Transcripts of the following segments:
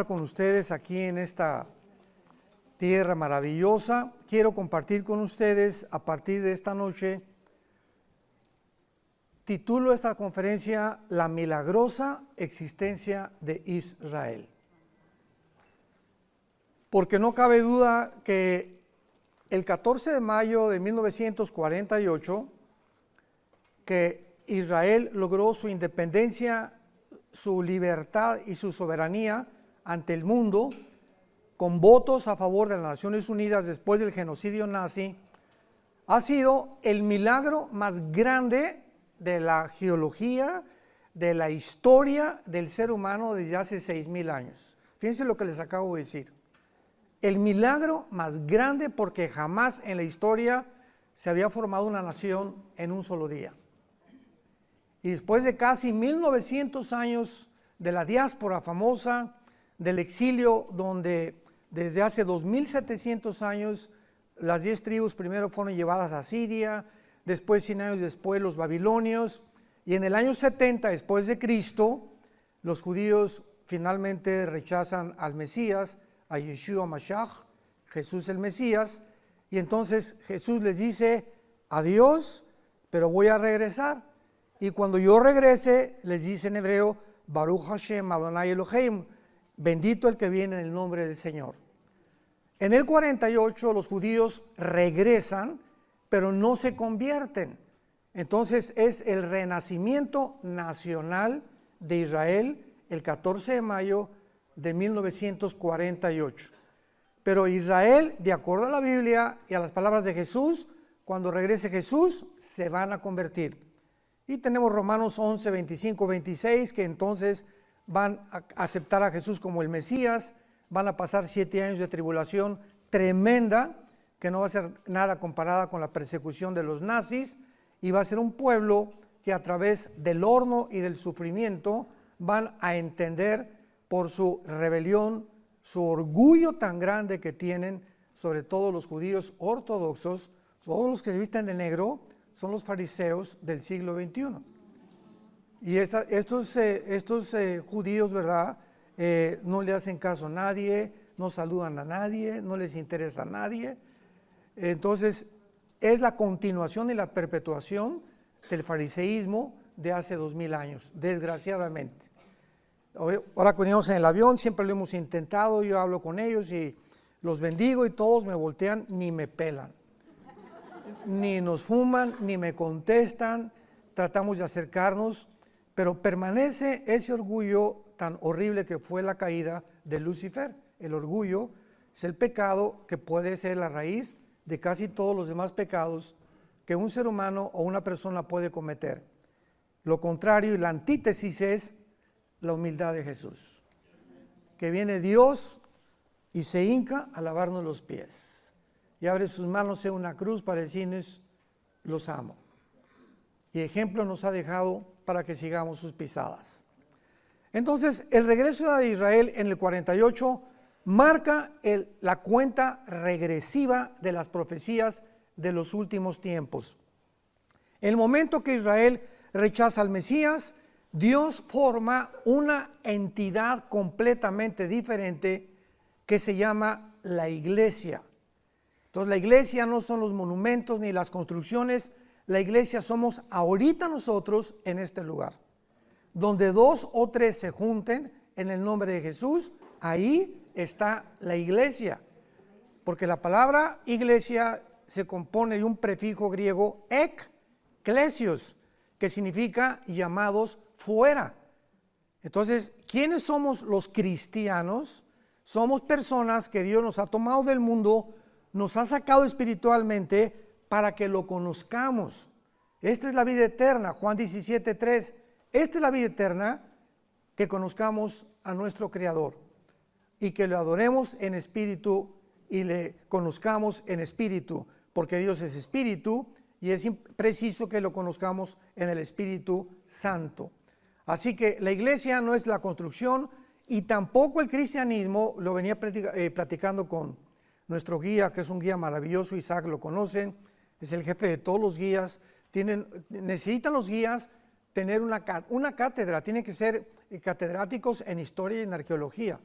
Con ustedes aquí en esta tierra maravillosa. Quiero compartir con ustedes a partir de esta noche. Titulo esta conferencia La milagrosa existencia de Israel. Porque no cabe duda que el 14 de mayo de 1948, que Israel logró su independencia, su libertad y su soberanía ante el mundo, con votos a favor de las Naciones Unidas después del genocidio nazi, ha sido el milagro más grande de la geología, de la historia del ser humano desde hace 6,000 años. Fíjense lo que les acabo de decir. El milagro más grande, porque jamás en la historia se había formado una nación en un solo día. Y después de casi 1900 años de la diáspora famosa, del exilio, donde desde hace 2700 años las 10 tribus primero fueron llevadas a Siria, después 100 años después los babilonios, y en el año 70 después de Cristo, los judíos finalmente rechazan al Mesías, a Yeshua Mashiach, Jesús el Mesías, y entonces Jesús les dice, adiós, pero voy a regresar, y cuando yo regrese, les dice en hebreo, Baruch Hashem Adonai Elohim, bendito el que viene en el nombre del Señor. En el 48 los judíos regresan, pero no se convierten. Entonces es el renacimiento nacional de Israel el 14 de mayo de 1948. Pero Israel, de acuerdo a la Biblia y a las palabras de Jesús, cuando regrese Jesús, se van a convertir. Y tenemos Romanos 11, 25, 26, que entonces van a aceptar a Jesús como el Mesías, van a pasar 7 años de tribulación tremenda, que no va a ser nada comparada con la persecución de los nazis, y va a ser un pueblo que a través del horno y del sufrimiento van a entender por su rebelión, su orgullo tan grande que tienen, sobre todo los judíos ortodoxos, todos los que se visten de negro, son los fariseos del siglo XXI. Y estos judíos, ¿verdad? No le hacen caso a nadie, no saludan a nadie, no les interesa a nadie. Entonces, es la continuación y la perpetuación del fariseísmo de hace 2000 años, desgraciadamente. Ahora que venimos en el avión, siempre lo hemos intentado, yo hablo con ellos y los bendigo y todos me voltean, ni me pelan. Ni nos fuman, ni me contestan, tratamos de acercarnos, pero permanece ese orgullo tan horrible que fue la caída de Lucifer. El orgullo es el pecado que puede ser la raíz de casi todos los demás pecados que un ser humano o una persona puede cometer. Lo contrario y la antítesis es la humildad de Jesús, que viene Dios y se hinca a lavarnos los pies y abre sus manos en una cruz para decirnos, los amo. Y ejemplo nos ha dejado para que sigamos sus pisadas. Entonces, el regreso de Israel en el 48 marca la cuenta regresiva de las profecías de los últimos tiempos. El momento que Israel rechaza al Mesías, Dios forma una entidad completamente diferente que se llama la iglesia. Entonces, la iglesia no son los monumentos ni las construcciones, la iglesia somos ahorita nosotros en este lugar. Donde 2 o 3 se junten en el nombre de Jesús, ahí está la iglesia. Porque la palabra iglesia se compone de un prefijo griego ekklesios, que significa llamados fuera. Entonces, ¿quiénes somos los cristianos? Somos personas que Dios nos ha tomado del mundo, nos ha sacado espiritualmente para que lo conozcamos. Esta es la vida eterna, Juan 17:3. Esta es la vida eterna, que conozcamos a nuestro Creador y que lo adoremos en espíritu y le conozcamos en espíritu, porque Dios es espíritu y es preciso que lo conozcamos en el Espíritu Santo. Así que la iglesia no es la construcción y tampoco el cristianismo. Lo venía platicando con nuestro guía, que es un guía maravilloso, Isaac lo conocen, es el jefe de todos los guías. Necesitan los guías tener una cátedra, tienen que ser catedráticos en historia y en arqueología.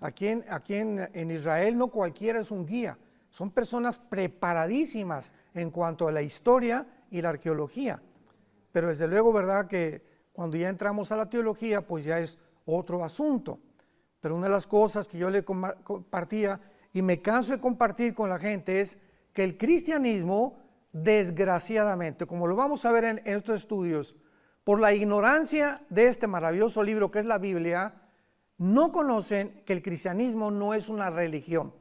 En Israel no cualquiera es un guía, son personas preparadísimas en cuanto a la historia y la arqueología. Pero desde luego, ¿verdad?, que cuando ya entramos a la teología, pues ya es otro asunto. Pero una de las cosas que yo le compartía y me canso de compartir con la gente es que el cristianismo, desgraciadamente, como lo vamos a ver en estos estudios, por la ignorancia de este maravilloso libro que es la Biblia, no conocen que el cristianismo no es una religión.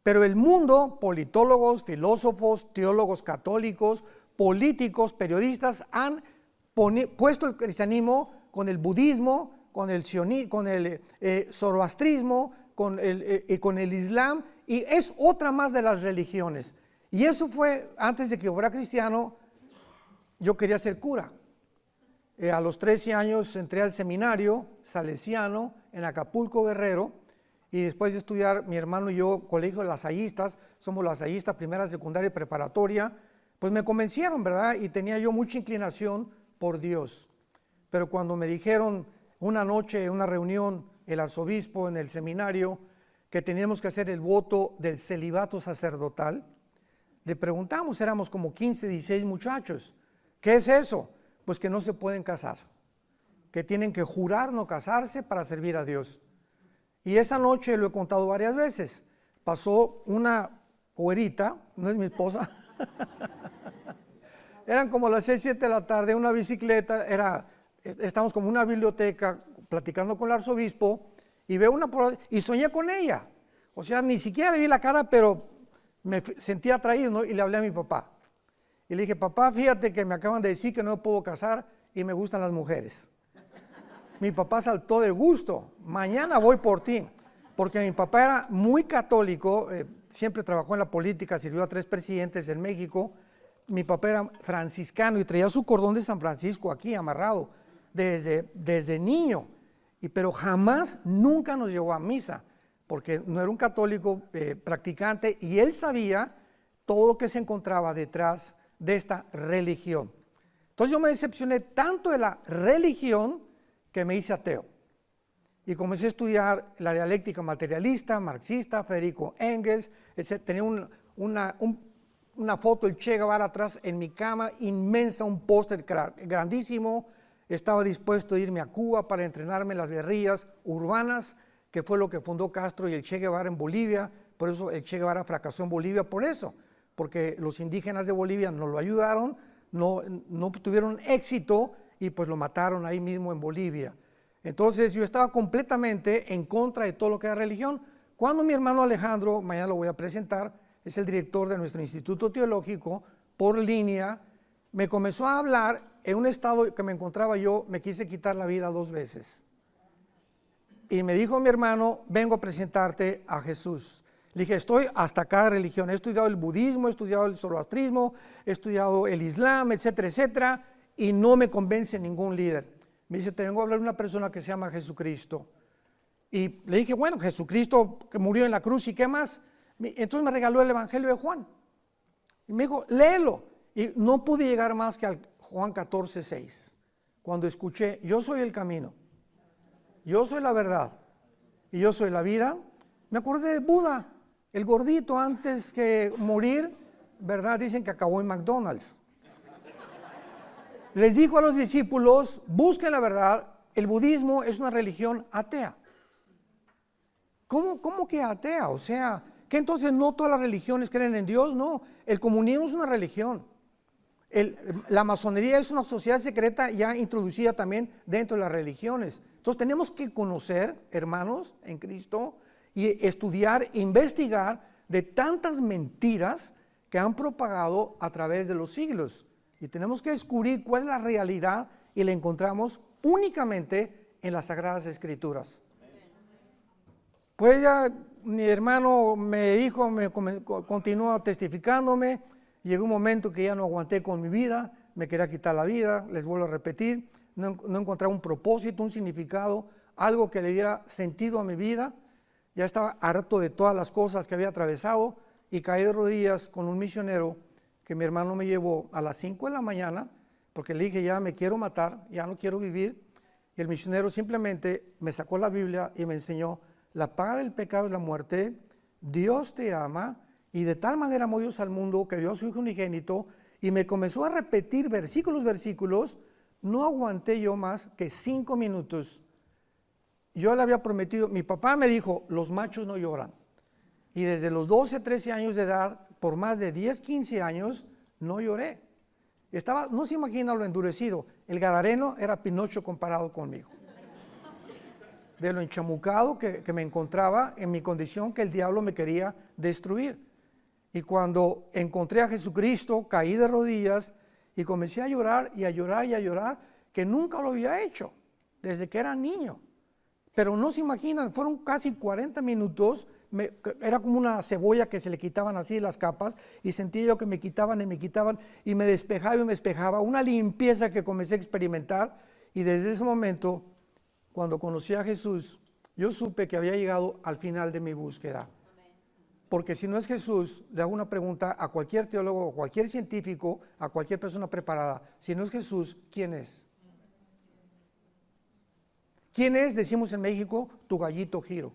Pero el mundo, politólogos, filósofos, teólogos católicos, políticos, periodistas, han puesto el cristianismo con el budismo, con el zoroastrismo, con el islam, y es otra más de las religiones. Y eso fue, antes de que yo fuera cristiano, yo quería ser cura. A los 13 años entré al seminario salesiano en Acapulco, Guerrero, y después de estudiar, mi hermano y yo, colegio de lasallistas, somos lasallistas, primera, secundaria y preparatoria, pues me convencieron, ¿verdad? Y tenía yo mucha inclinación por Dios. Pero cuando me dijeron una noche en una reunión, el arzobispo en el seminario, que teníamos que hacer el voto del celibato sacerdotal, le preguntamos, éramos como 15, 16 muchachos, ¿qué es eso? Pues que no se pueden casar, que tienen que jurar no casarse para servir a Dios. Y esa noche, lo he contado varias veces, pasó una güerita, no es mi esposa, eran como las 6, 7 de la tarde, una bicicleta, estamos como en una biblioteca platicando con el arzobispo, y veo y soñé con ella. O sea, ni siquiera le vi la cara, pero me sentía atraído, ¿no? Y le hablé a mi papá. Y le dije, papá, fíjate que me acaban de decir que no me puedo casar y me gustan las mujeres. Mi papá saltó de gusto, mañana voy por ti, porque mi papá era muy católico, siempre trabajó en la política, sirvió a 3 presidentes en México. Mi papá era franciscano y traía su cordón de San Francisco aquí amarrado desde niño, pero jamás, nunca nos llevó a misa, porque no era un católico practicante, y él sabía todo lo que se encontraba detrás de esta religión. Entonces yo me decepcioné tanto de la religión que me hice ateo y comencé a estudiar la dialéctica materialista, marxista, Federico Engels, etc. Tenía una foto del Che Guevara atrás en mi cama, inmensa, un póster grandísimo. Estaba dispuesto a irme a Cuba para entrenarme en las guerrillas urbanas, que fue lo que fundó Castro y el Che Guevara en Bolivia. Por eso el Che Guevara fracasó en Bolivia, por eso, porque los indígenas de Bolivia no lo ayudaron, no tuvieron éxito y pues lo mataron ahí mismo en Bolivia. Entonces yo estaba completamente en contra de todo lo que era religión. Cuando mi hermano Alejandro, mañana lo voy a presentar, es el director de nuestro instituto teológico, por línea, me comenzó a hablar en un estado que me encontraba yo, me quise quitar la vida 2 veces. Y me dijo mi hermano, vengo a presentarte a Jesús. Le dije, estoy hasta cada religión, he estudiado el budismo, he estudiado el zoroastrismo, he estudiado el islam, etcétera, etcétera, y no me convence ningún líder. Me dice, te vengo a hablar de una persona que se llama Jesucristo. Y le dije, bueno, Jesucristo que murió en la cruz, ¿y qué más? Entonces me regaló el Evangelio de Juan. Y me dijo, léelo. Y no pude llegar más que al Juan 14, 6. Cuando escuché, yo soy el camino, yo soy la verdad y yo soy la vida, me acordé de Buda, el gordito antes que morir, ¿verdad? Dicen que acabó en McDonald's. Les dijo a los discípulos, busquen la verdad, el budismo es una religión atea. ¿Cómo que atea? O sea, ¿que entonces no todas las religiones creen en Dios? No, el comunismo es una religión. La masonería es una sociedad secreta ya introducida también dentro de las religiones. Entonces tenemos que conocer, hermanos, en Cristo, y estudiar, investigar de tantas mentiras que han propagado a través de los siglos. Y tenemos que descubrir cuál es la realidad y la encontramos únicamente en las Sagradas Escrituras. Pues ya mi hermano me dijo, continuó testificándome, llegó un momento que ya no aguanté con mi vida, me quería quitar la vida, les vuelvo a repetir, no encontraba un propósito, un significado, algo que le diera sentido a mi vida, ya estaba harto de todas las cosas que había atravesado y caí de rodillas con un misionero que mi hermano me llevó a las 5 de la mañana, porque le dije, ya me quiero matar, ya no quiero vivir, Y el misionero simplemente me sacó la Biblia y me enseñó: la paga del pecado es la muerte, Dios te ama, y de tal manera amó Dios al mundo que dio a su Hijo unigénito, y me comenzó a repetir versículos. No aguanté yo más que 5 minutos. Yo le había prometido, mi papá me dijo: los machos no lloran. Y desde los 12, 13 años de edad, por más de 10, 15 años, no lloré. No se imagina lo endurecido. El gadareno era Pinocho comparado conmigo. De lo enchamucado que me encontraba en mi condición, que el diablo me quería destruir. Y cuando encontré a Jesucristo, caí de rodillas y comencé a llorar y a llorar y a llorar, que nunca lo había hecho desde que era niño. Pero no se imaginan, fueron casi 40 minutos. Era como una cebolla que se le quitaban así las capas, y sentía yo que me quitaban y me despejaba y me despejaba, una limpieza que comencé a experimentar. Y desde ese momento, cuando conocí a Jesús, yo supe que había llegado al final de mi búsqueda. Porque si no es Jesús, le hago una pregunta a cualquier teólogo, a cualquier científico, a cualquier persona preparada: si no es Jesús, ¿quién es? ¿Quién es? Decimos en México, tu gallito Giro.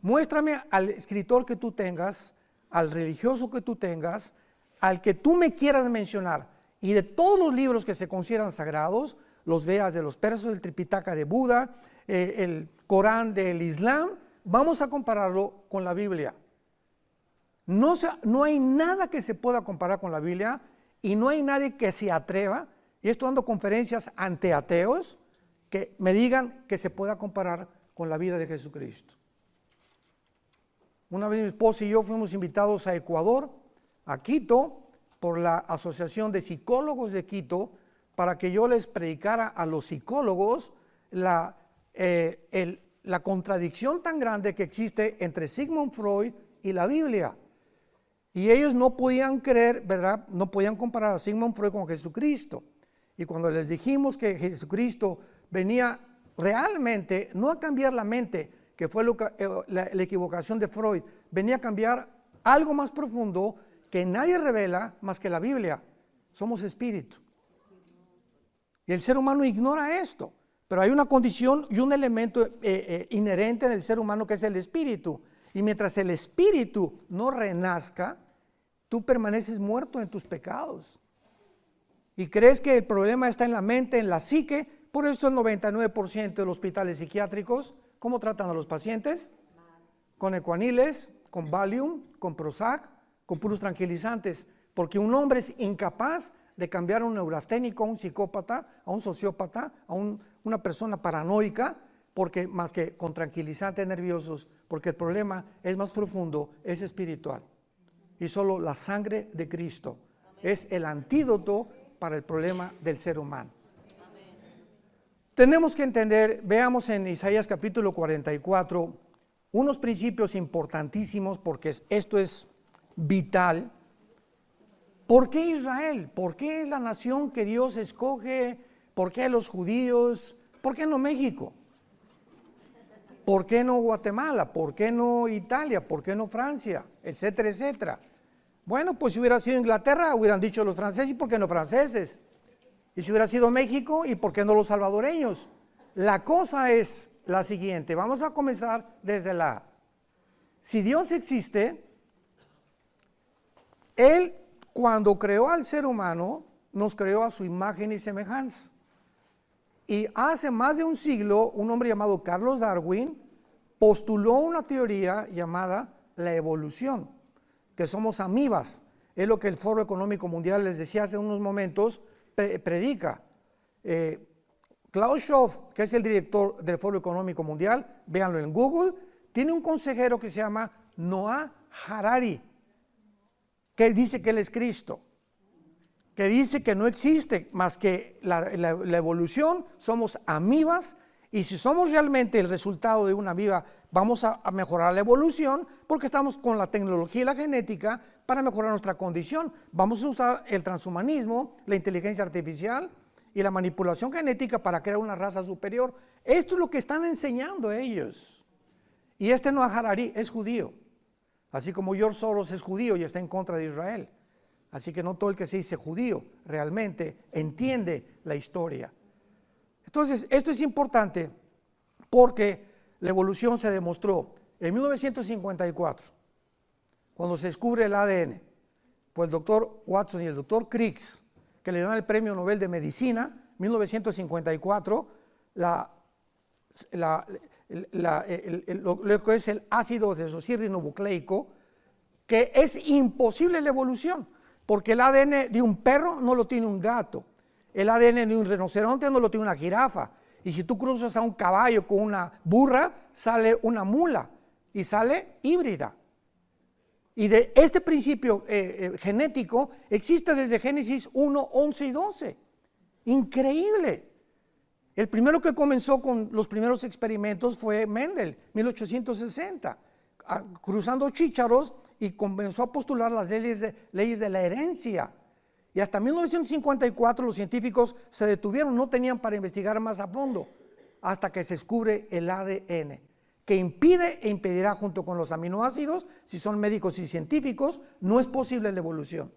Muéstrame al escritor que tú tengas, al religioso que tú tengas, al que tú me quieras mencionar, y de todos los libros que se consideran sagrados, los veas de los persas, el Tripitaka de Buda, el Corán del Islam, vamos a compararlo con la Biblia. No hay nada que se pueda comparar con la Biblia, y no hay nadie que se atreva, y estoy dando conferencias ante ateos, que me digan que se pueda comparar con la vida de Jesucristo. Una vez mi esposa y yo fuimos invitados a Ecuador, a Quito, por la Asociación de Psicólogos de Quito, para que yo les predicara a los psicólogos la contradicción tan grande que existe entre Sigmund Freud y la Biblia. Y ellos no podían creer, ¿verdad? No podían comparar a Sigmund Freud con Jesucristo. Y cuando les dijimos que Jesucristo venía realmente, no a cambiar la mente, que fue la equivocación de Freud, venía a cambiar algo más profundo que nadie revela más que la Biblia: somos espíritu. Y el ser humano ignora esto, pero hay una condición y un elemento inherente del ser humano, que es el espíritu. Y mientras el espíritu no renazca, tú permaneces muerto en tus pecados. Y crees que el problema está en la mente, en la psique. Por eso el 99% de los hospitales psiquiátricos, ¿cómo tratan a los pacientes? Con ecuaniles, con Valium, con Prozac, con puros tranquilizantes. Porque un hombre es incapaz de cambiar a un neurasténico, a un psicópata, a un sociópata, a una persona paranoica, porque más que con tranquilizantes nerviosos, porque el problema es más profundo, es espiritual. Y solo la sangre de Cristo es el antídoto para el problema del ser humano. Tenemos que entender, veamos en Isaías capítulo 44, unos principios importantísimos, porque esto es vital. ¿Por qué Israel? ¿Por qué es la nación que Dios escoge? ¿Por qué los judíos? ¿Por qué no México? ¿Por qué no Guatemala? ¿Por qué no Italia? ¿Por qué no Francia? Etcétera, etcétera. Bueno, pues si hubiera sido Inglaterra, hubieran dicho los franceses: ¿y por qué no franceses? Y si hubiera sido México, ¿y por qué no los salvadoreños? La cosa es la siguiente, vamos a comenzar desde la A. Si Dios existe, Él, cuando creó al ser humano, nos creó a su imagen y semejanza. Y hace más de un siglo, un hombre llamado Carlos Darwin postuló una teoría llamada la evolución, que somos amibas. Es lo que el Foro Económico Mundial, les decía hace unos momentos, predica. Klaus Schwab, que es el director del Foro Económico Mundial, véanlo en Google, tiene un consejero que se llama Noah Harari, que dice que él es Cristo, que dice que no existe más que la evolución, somos amibas, y si somos realmente el resultado de una amiba, vamos a mejorar la evolución, porque estamos con la tecnología y la genética para mejorar nuestra condición. Vamos a usar el transhumanismo, la inteligencia artificial y la manipulación genética para crear una raza superior. Esto es lo que están enseñando ellos. Y Noah Harari es judío, así como George Soros es judío y está en contra de Israel. Así que no todo el que se dice judío realmente entiende la historia. Entonces, esto es importante porque la evolución se demostró en 1954, cuando se descubre el ADN, por el doctor Watson y el doctor Crick, que le dan el Premio Nobel de Medicina, 1954, lo que es el ácido desoxirribonucleico, que es imposible la evolución, porque el ADN de un perro no lo tiene un gato, el ADN de un rinoceronte no lo tiene una jirafa, y si tú cruzas a un caballo con una burra, sale una mula, y sale híbrida. Y de este principio genético existe desde Génesis 1, 11 y 12. Increíble. El primero que comenzó con los primeros experimentos fue Mendel, 1860, cruzando chícharos, y comenzó a postular las leyes de la herencia. Y hasta 1954 los científicos se detuvieron, no tenían para investigar más a fondo, hasta que se descubre el ADN, que impide e impedirá junto con los aminoácidos, si son médicos y científicos, no es posible la evolución.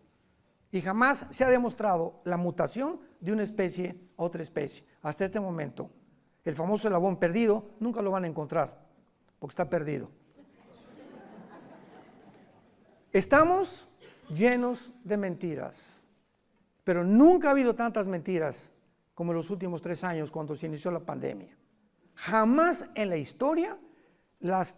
Y jamás se ha demostrado la mutación de una especie a otra especie. Hasta este momento, el famoso eslabón perdido, nunca lo van a encontrar, porque está perdido. Estamos llenos de mentiras, pero nunca ha habido tantas mentiras como en los últimos 3 años cuando se inició la pandemia. Jamás en la historia las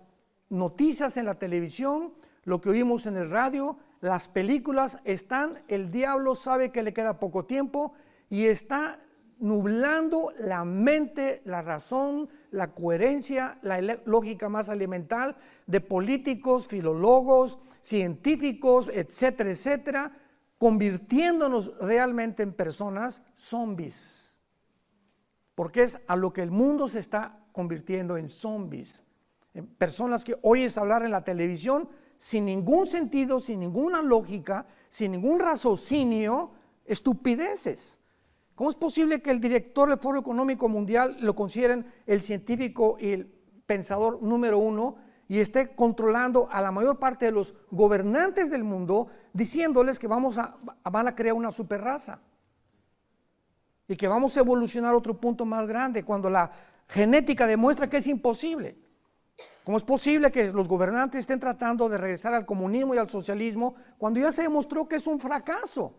noticias en la televisión, lo que oímos en el radio, las películas están, el diablo sabe que le queda poco tiempo y está nublando la mente, la razón, la coherencia, la lógica más elemental de políticos, filólogos, científicos, etcétera, etcétera, convirtiéndonos realmente en personas zombies. Porque es a lo que el mundo se está convirtiendo, en zombies. En personas que oyes hablar en la televisión sin ningún sentido, sin ninguna lógica, sin ningún raciocinio, estupideces. ¿Cómo es posible que el director del Foro Económico Mundial lo consideren el científico y el pensador número 1 y esté controlando a la mayor parte de los gobernantes del mundo, diciéndoles que van a crear una superraza y que vamos a evolucionar a otro punto más grande, cuando la genética demuestra que es imposible? ¿Cómo es posible que los gobernantes estén tratando de regresar al comunismo y al socialismo cuando ya se demostró que es un fracaso?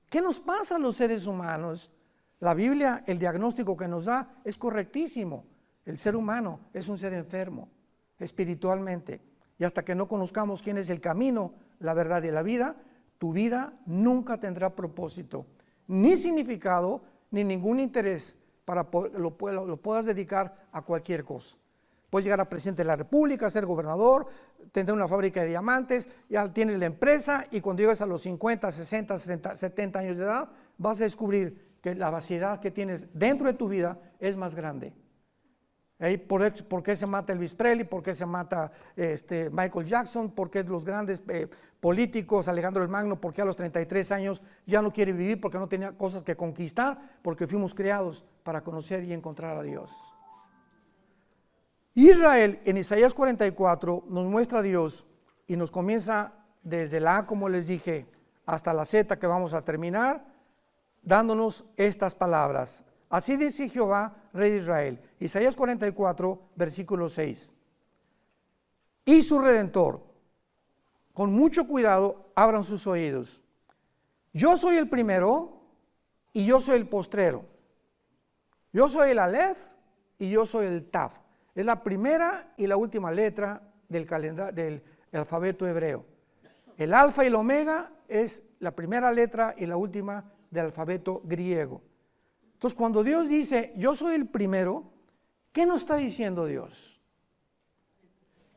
¿Qué nos pasa a los seres humanos? La Biblia, el diagnóstico que nos da es correctísimo. El ser humano es un ser enfermo espiritualmente, y hasta que no conozcamos quién es el camino, la verdad y la vida, tu vida nunca tendrá propósito, ni significado, ni ningún interés para lo puedas dedicar a cualquier cosa. Puedes llegar a presidente de la República, ser gobernador, tener una fábrica de diamantes, ya tienes la empresa, y cuando llegues a los 50, 60, 60, 70 años de edad, vas a descubrir que la vaciedad que tienes dentro de tu vida es más grande. ¿Por qué se mata Elvis Presley? ¿Por qué se mata Michael Jackson? ¿Por qué los grandes políticos, Alejandro el Magno, por qué a los 33 años ya no quiere vivir? Porque no tenía cosas que conquistar, porque fuimos creados para conocer y encontrar a Dios. Israel, en Isaías 44, nos muestra a Dios y nos comienza desde la A, como les dije, hasta la Z, que vamos a terminar, dándonos estas palabras. Así dice Jehová, Rey de Israel. Isaías 44, versículo 6. Y su Redentor, con mucho cuidado, abran sus oídos. Yo soy el primero y yo soy el postrero. Yo soy el Aleph y yo soy el Taf. Es la primera y la última letra del alfabeto hebreo. El alfa y el omega es la primera letra y la última del alfabeto griego. Entonces, cuando Dios dice, yo soy el primero, ¿qué nos está diciendo Dios?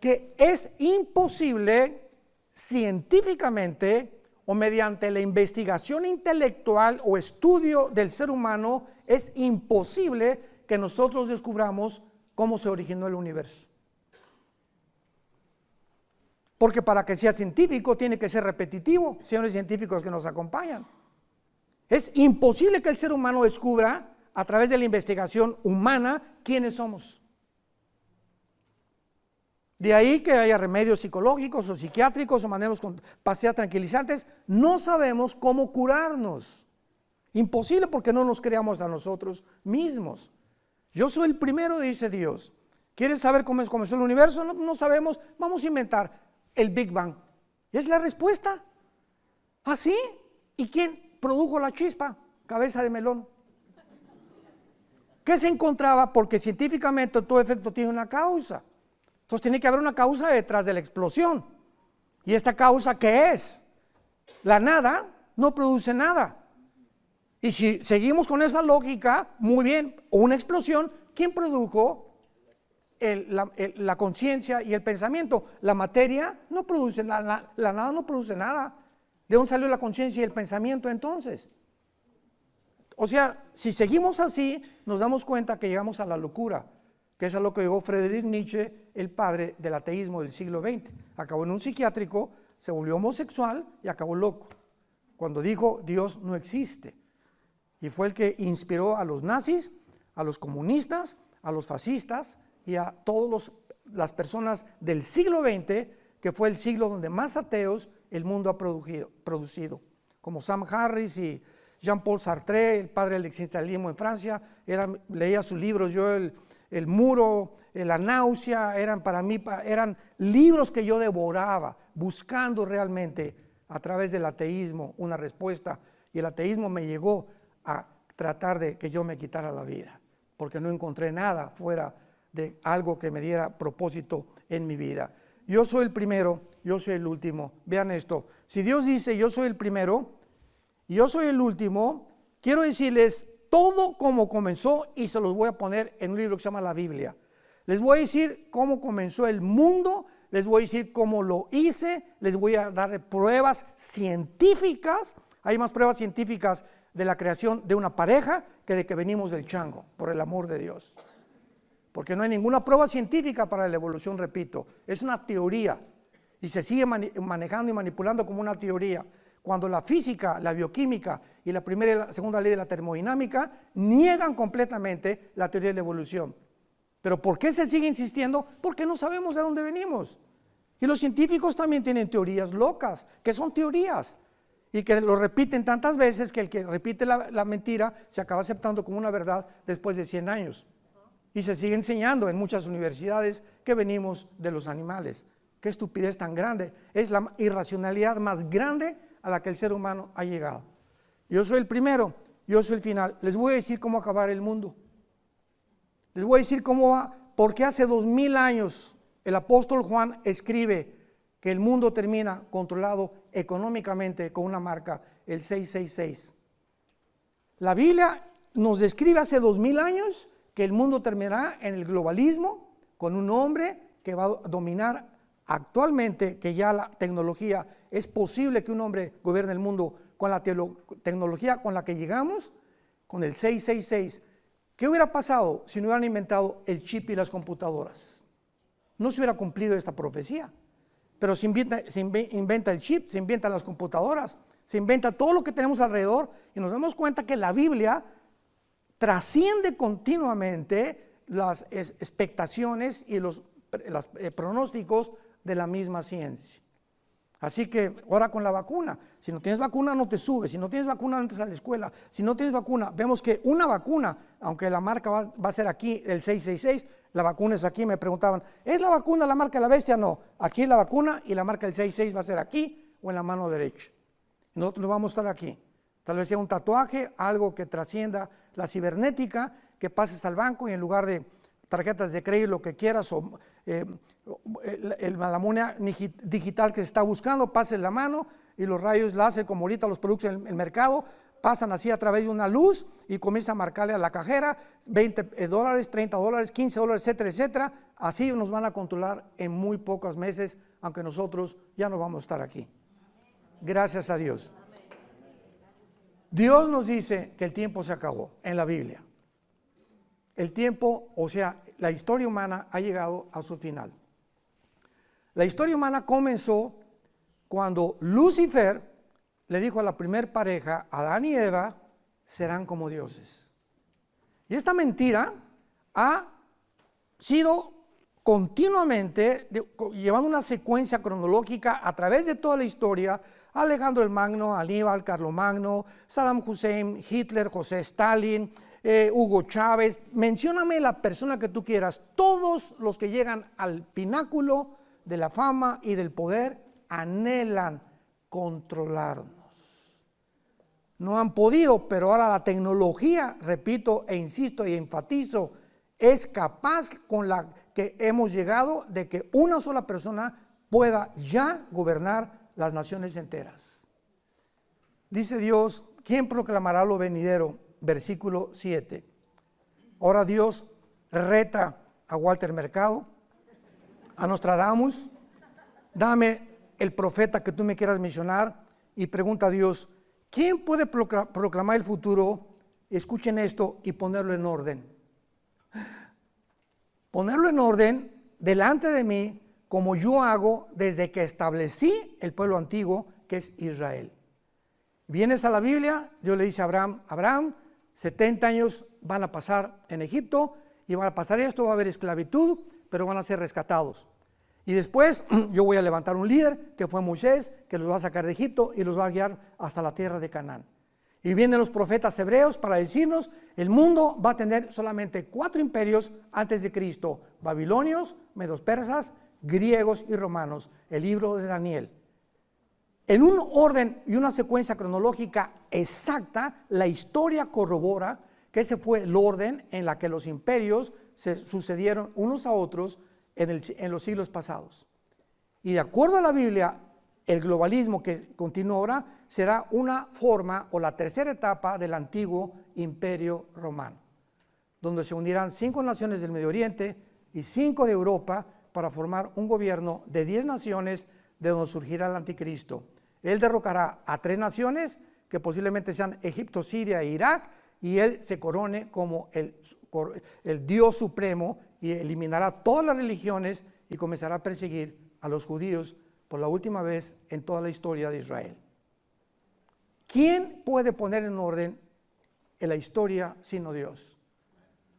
Que es imposible científicamente o mediante la investigación intelectual o estudio del ser humano, es imposible que nosotros descubramos cómo se originó el universo. Porque para que sea científico tiene que ser repetitivo, señores científicos que nos acompañan. Es imposible que el ser humano descubra a través de la investigación humana quiénes somos. De ahí que haya remedios psicológicos o psiquiátricos o manejos con pastillas tranquilizantes, no sabemos cómo curarnos. Imposible, porque no nos creamos a nosotros mismos. Yo soy el primero, dice Dios. ¿Quieres saber cómo comenzó el universo? No, no sabemos, vamos a inventar el Big Bang. Y es la respuesta. ¿Así? ¿Y quién produjo la chispa? Cabeza de melón. ¿Qué se encontraba? Porque científicamente todo efecto tiene una causa. Entonces tiene que haber una causa detrás de la explosión. ¿Y esta causa qué es? La nada no produce nada. Y si seguimos con esa lógica, muy bien, una explosión, ¿quién produjo la conciencia y el pensamiento? La materia no produce nada, la nada no produce nada. ¿De dónde salió la conciencia y el pensamiento entonces? O sea, si seguimos así, nos damos cuenta que llegamos a la locura, que es a lo que llegó Friedrich Nietzsche, el padre del ateísmo del siglo XX. Acabó en un psiquiátrico, se volvió homosexual y acabó loco, cuando dijo Dios no existe. Y fue el que inspiró a los nazis, a los comunistas, a los fascistas y a todas las personas del siglo XX, que fue el siglo donde más ateos el mundo ha producido, como Sam Harris y Jean-Paul Sartre, el padre del existencialismo en Francia. Leía sus libros, yo el Muro, la Náusea, eran para mí, eran libros que yo devoraba, buscando realmente a través del ateísmo una respuesta, y el ateísmo me llegó a tratar de que yo me quitara la vida, porque no encontré nada fuera de algo que me diera propósito en mi vida. Yo soy el primero, yo soy el último. Vean esto, si Dios dice yo soy el primero y yo soy el último, quiero decirles todo cómo comenzó, y se los voy a poner en un libro que se llama la Biblia. Les voy a decir cómo comenzó el mundo, les voy a decir cómo lo hice, les voy a dar pruebas científicas. Hay más pruebas científicas de la creación de una pareja que de que venimos del chango, por el amor de Dios. Porque no hay ninguna prueba científica para la evolución, repito, es una teoría y se sigue manejando y manipulando como una teoría, cuando la física, la bioquímica y la primera y la segunda ley de la termodinámica niegan completamente la teoría de la evolución. ¿Pero por qué se sigue insistiendo? Porque no sabemos de dónde venimos. Y los científicos también tienen teorías locas, que son teorías, y que lo repiten tantas veces que el que repite la mentira se acaba aceptando como una verdad después de 100 años. Y se sigue enseñando en muchas universidades que venimos de los animales. Qué estupidez tan grande. Es la irracionalidad más grande a la que el ser humano ha llegado. Yo soy el primero, yo soy el final. Les voy a decir cómo acabar el mundo. Les voy a decir cómo va, porque hace 2000 años el apóstol Juan escribe que el mundo termina controlado económicamente con una marca, el 666. La Biblia nos describe hace 2000 años que el mundo terminará en el globalismo, con un hombre que va a dominar actualmente, que ya la tecnología, es posible que un hombre gobierne el mundo con la tecnología con la que llegamos, con el 666. ¿Qué hubiera pasado si no hubieran inventado el chip y las computadoras? No se hubiera cumplido esta profecía. Pero se inventa el chip, se inventan las computadoras, se inventa todo lo que tenemos alrededor, y nos damos cuenta que la Biblia trasciende continuamente las expectaciones y los pronósticos de la misma ciencia. Así que ahora con la vacuna, si no tienes vacuna no te subes, si no tienes vacuna no entras a la escuela, si no tienes vacuna, vemos que una vacuna, aunque la marca va a ser aquí el 666, la vacuna es aquí. Me preguntaban, ¿es la vacuna la marca de la bestia? No, aquí es la vacuna y la marca del 66 va a ser aquí o en la mano derecha. Nosotros no vamos a estar aquí. Tal vez sea un tatuaje, algo que trascienda la cibernética, que pases al banco y en lugar de tarjetas de crédito, lo que quieras, o la moneda digital que se está buscando, pases la mano y los rayos láser, como ahorita los productos en el mercado, pasan así a través de una luz y comienza a marcarle a la cajera $20, $30, $15, etcétera, etcétera. Así nos van a controlar en muy pocos meses, aunque nosotros ya no vamos a estar aquí. Gracias a Dios. Dios nos dice que el tiempo se acabó en la Biblia. El tiempo, o sea, la historia humana ha llegado a su final. La historia humana comenzó cuando Lucifer le dijo a la primer pareja, Adán y Eva, serán como dioses. Y esta mentira ha sido continuamente llevando una secuencia cronológica a través de toda la historia. Alejandro el Magno, Aníbal, Carlomagno, Saddam Hussein, Hitler, José Stalin, Hugo Chávez, mencióname la persona que tú quieras. Todos los que llegan al pináculo de la fama y del poder anhelan controlarnos. No han podido, pero ahora la tecnología, repito e insisto y enfatizo, es capaz con la que hemos llegado de que una sola persona pueda ya gobernar las naciones enteras. Dice Dios, ¿quién proclamará lo venidero? Versículo 7. Ahora Dios reta a Walter Mercado, a Nostradamus, dame el profeta que tú me quieras mencionar, y pregunta a Dios, ¿quién puede proclamar el futuro? Escuchen esto y ponerlo en orden. Ponerlo en orden delante de mí, como yo hago desde que establecí el pueblo antiguo, que es Israel. Vienes a la Biblia, Dios le dice a Abraham, 70 años van a pasar en Egipto y van a pasar esto, va a haber esclavitud, pero van a ser rescatados. Y después yo voy a levantar un líder, que fue Moisés, que los va a sacar de Egipto y los va a guiar hasta la tierra de Canaán. Y vienen los profetas hebreos para decirnos, el mundo va a tener solamente 4 imperios antes de Cristo, babilonios, medos persas, griegos y romanos, el libro de Daniel. En un orden y una secuencia cronológica exacta, la historia corrobora que ese fue el orden en la que los imperios se sucedieron unos a otros en los siglos pasados. Y de acuerdo a la Biblia, el globalismo que continúa ahora será una forma o la tercera etapa del antiguo imperio romano, donde se unirán 5 naciones del Medio Oriente y 5 de Europa para formar un gobierno de 10 naciones de donde surgirá el anticristo. Él derrocará a 3 naciones que posiblemente sean Egipto, Siria e Irak, y él se corone como el Dios supremo y eliminará todas las religiones y comenzará a perseguir a los judíos por la última vez en toda la historia de Israel. ¿Quién puede poner en orden en la historia sino Dios?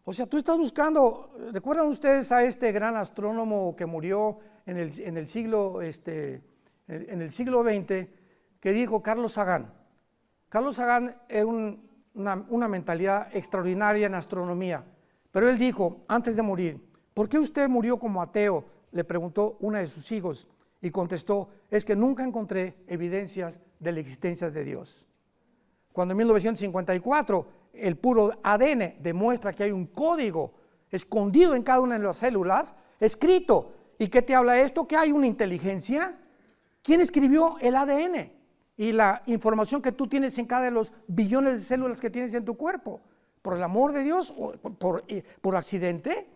O sea, tú estás buscando, ¿recuerdan ustedes a este gran astrónomo que murió en el siglo XX, que dijo Carlos Sagan? Carlos Sagan era una mentalidad extraordinaria en astronomía, pero él dijo, antes de morir, ¿por qué usted murió como ateo?, le preguntó una de sus hijos, y contestó, es que nunca encontré evidencias de la existencia de Dios. Cuando en 1954 el puro ADN demuestra que hay un código escondido en cada una de las células, escrito. ¿Y qué te habla esto? Que hay una inteligencia. ¿Quién escribió el ADN? Y la información que tú tienes en cada de los billones de células que tienes en tu cuerpo. ¿Por el amor de Dios o por accidente?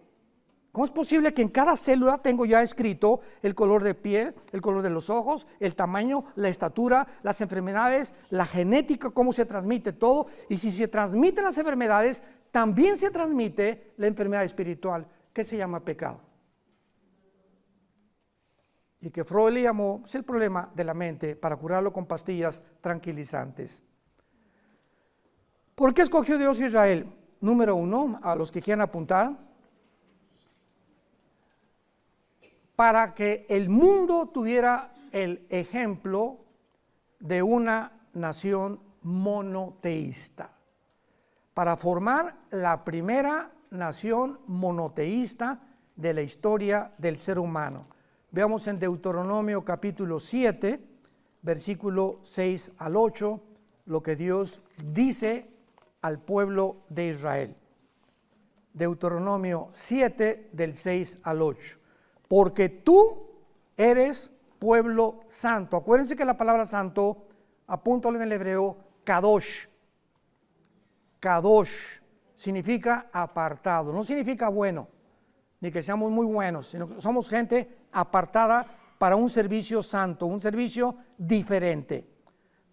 ¿Cómo es posible que en cada célula tengo ya escrito el color de piel, el color de los ojos, el tamaño, la estatura, las enfermedades, la genética, cómo se transmite todo? Y si se transmiten las enfermedades, también se transmite la enfermedad espiritual, que se llama pecado. Y que Freud le llamó, es el problema de la mente, para curarlo con pastillas tranquilizantes. ¿Por qué escogió Dios a Israel? Número 1, a los que quieran apuntar, para que el mundo tuviera el ejemplo de una nación monoteísta, para formar la primera nación monoteísta de la historia del ser humano. Veamos en Deuteronomio capítulo 7, versículo 6 al 8, lo que Dios dice al pueblo de Israel. Deuteronomio 7, del 6 al 8. Porque tú eres pueblo santo. Acuérdense que la palabra santo, apúntalo en el hebreo, kadosh. Kadosh significa apartado, no significa bueno, ni que seamos muy buenos, sino que somos gente apartada para un servicio santo, un servicio diferente.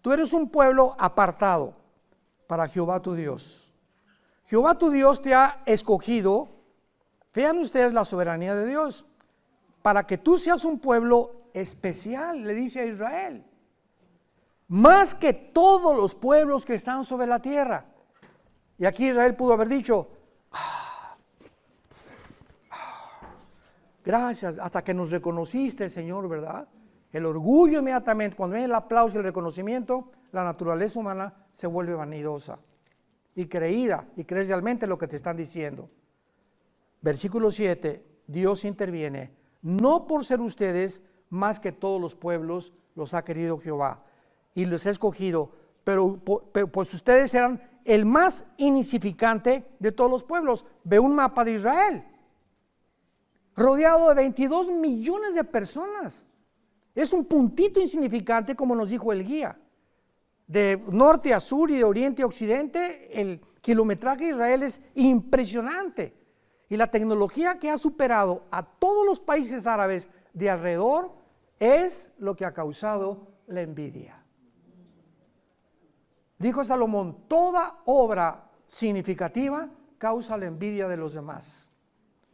Tú eres un pueblo apartado para Jehová tu Dios. Jehová tu Dios te ha escogido, vean ustedes la soberanía de Dios, para que tú seas un pueblo especial, le dice a Israel, más que todos los pueblos que están sobre la tierra. Y aquí Israel pudo haber dicho, gracias, hasta que nos reconociste, Señor, ¿verdad? El orgullo inmediatamente, cuando viene el aplauso y el reconocimiento, la naturaleza humana se vuelve vanidosa. y creída y crees realmente lo que te están diciendo. Versículo 7, Dios interviene, no por ser ustedes más que todos los pueblos los ha querido Jehová y los ha escogido, pero pues ustedes eran el más insignificante de todos los pueblos. Ve un mapa de Israel, rodeado de 22 millones de personas. Es un puntito insignificante, como nos dijo el guía. De norte a sur y de oriente a occidente, el kilometraje de Israel es impresionante. Y la tecnología que ha superado a todos los países árabes de alrededor es lo que ha causado la envidia. Dijo Salomón, toda obra significativa causa la envidia de los demás.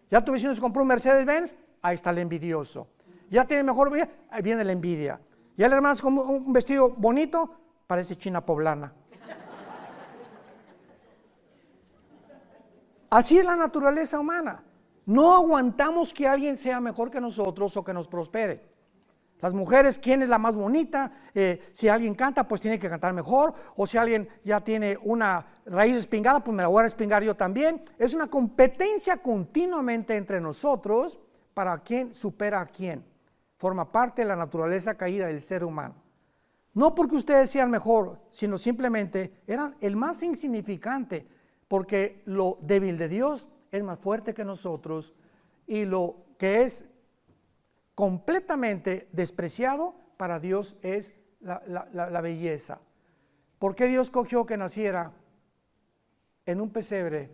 Ya tu vecino se compró un Mercedes-Benz, ahí está el envidioso. Ya tiene mejor vida, ahí viene la envidia. Ya el hermano se compró un vestido bonito, parece china poblana. Así es la naturaleza humana. No aguantamos que alguien sea mejor que nosotros o que nos prospere. Las mujeres, ¿quién es la más bonita? Si alguien canta, pues tiene que cantar mejor. O si alguien ya tiene una raíz espingada, pues me la voy a respingar yo también. Es una competencia continuamente entre nosotros para quién supera a quién. Forma parte de la naturaleza caída del ser humano. No porque ustedes sean mejor, sino simplemente eran el más insignificante, porque lo débil de Dios es más fuerte que nosotros y lo que es completamente despreciado para Dios es la belleza. ¿Por qué Dios cogió que naciera en un pesebre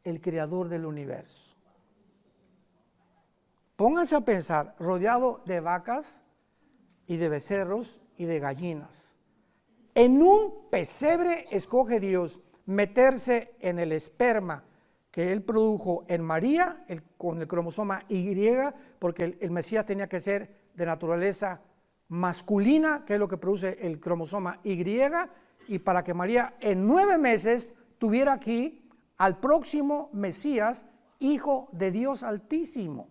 el creador del universo? Pónganse a pensar, rodeado de vacas y de becerros y de gallinas. En un pesebre escoge Dios meterse en el esperma que él produjo en María, con el cromosoma Y, porque el Mesías tenía que ser de naturaleza masculina, que es lo que produce el cromosoma Y, y para que María en 9 meses tuviera aquí al próximo Mesías, hijo de Dios Altísimo.